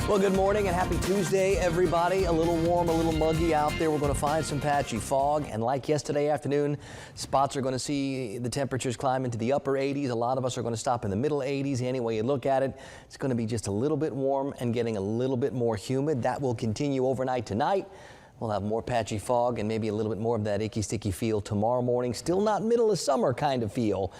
Well, good morning and happy Tuesday, everybody. A little warm, a little muggy out there. We're going to find some patchy fog. And like yesterday afternoon, spots are going to see the temperatures climb into the upper 80s. A lot of us are going to stop in the middle 80s. Any way you look at it, it's going to be just a little bit warm and getting a little bit more humid. That will continue overnight tonight. We'll have more patchy fog and maybe a little bit more of that icky, sticky feel tomorrow morning. Still not middle of summer kind of feel,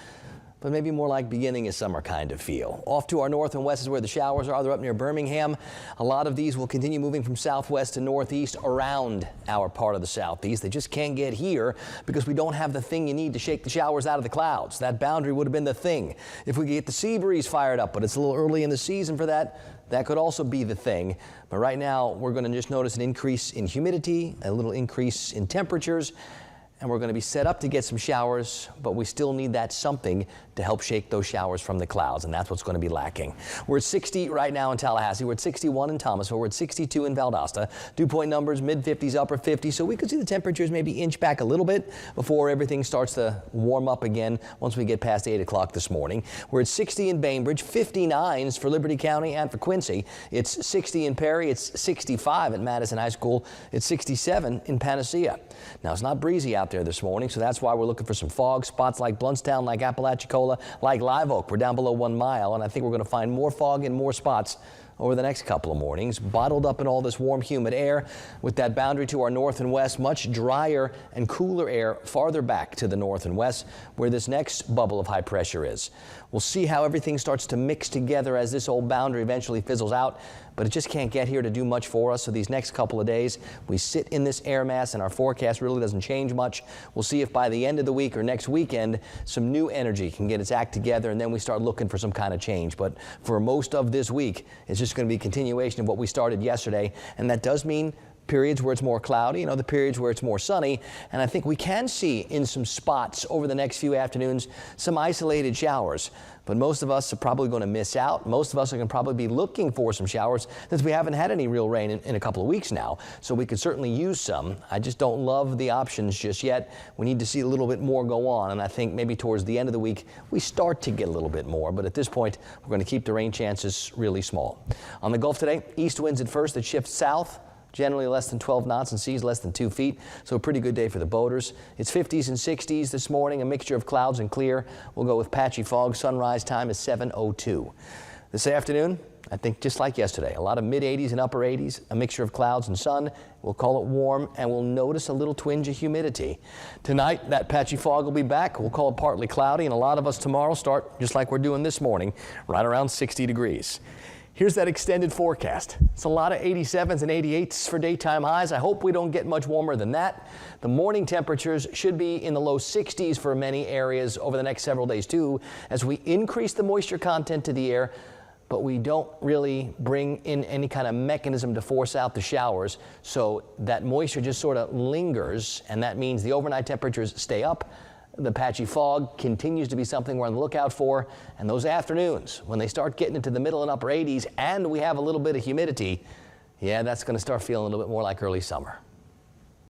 but maybe more like beginning of summer kind of feel. Off to our north and west is where the showers are. They're up near Birmingham. A lot of these will continue moving from southwest to northeast around our part of the southeast. They just can't get here because we don't have the thing you need to shake the showers out of the clouds. That boundary would have been the thing if we could get the sea breeze fired up, but it's a little early in the season for that. That could also be the thing. But right now, we're going to just notice an increase in humidity, a little increase in temperatures, and we're going to be set up to get some showers, but we still need that something to help shake those showers from the clouds, and that's what's going to be lacking. We're at 60 right now in Tallahassee. We're at 61 in Thomasville. We're at 62 in Valdosta. Dew point numbers, mid-50s, upper 50s, so we could see the temperatures maybe inch back a little bit before everything starts to warm up again once we get past 8 o'clock this morning. We're at 60 in Bainbridge, 59s for Liberty County and for Quincy. It's 60 in Perry. It's 65 at Madison High School. It's 67 in Panacea. Now, it's not breezy out there this morning, so that's why we're looking for some fog. Spots like Bluntstown, like Apalachicola, like Live Oak. We're down below 1 mile, and I think we're going to find more fog in more spots over the next couple of mornings, bottled up in all this warm, humid air with that boundary to our north and west, much drier and cooler air farther back to the north and west where this next bubble of high pressure is. We'll see how everything starts to mix together as this old boundary eventually fizzles out, but it just can't get here to do much for us. So these next couple of days, we sit in this air mass and our forecast really doesn't change much. We'll see if by the end of the week or next weekend, some new energy can get its act together and then we start looking for some kind of change. But for most of this week, it's just going to be a continuation of what we started yesterday. And that does mean periods where it's more cloudy and other periods where it's more sunny. And I think we can see in some spots over the next few afternoons some isolated showers. But most of us are probably going to miss out. Most of us are going to probably be looking for some showers since we haven't had any real rain in a couple of weeks now. So we could certainly use some. I just don't love the options just yet. We need to see a little bit more go on. And I think maybe towards the end of the week, we start to get a little bit more. But at this point, we're going to keep the rain chances really small. On the Gulf today, east winds at first that shift south. Generally less than 12 knots and seas less than 2 feet. So a pretty good day for the boaters. It's 50s and 60s this morning, a mixture of clouds and clear. We'll go with patchy fog. Sunrise time is 7:02. This afternoon, I think just like yesterday, a lot of mid 80s and upper 80s, a mixture of clouds and sun. We'll call it warm and we'll notice a little twinge of humidity. Tonight, that patchy fog will be back. We'll call it partly cloudy, and a lot of us tomorrow start just like we're doing this morning, right around 60 degrees. Here's that extended forecast. It's a lot of 87s and 88s for daytime highs. I hope we don't get much warmer than that. The morning temperatures should be in the low 60s for many areas over the next several days too, as we increase the moisture content to the air, but we don't really bring in any kind of mechanism to force out the showers. So that moisture just sort of lingers, and that means the overnight temperatures stay up. The patchy fog continues to be something we're on the lookout for, and those afternoons, when they start getting into the middle and upper 80s and we have a little bit of humidity, yeah, that's going to start feeling a little bit more like early summer.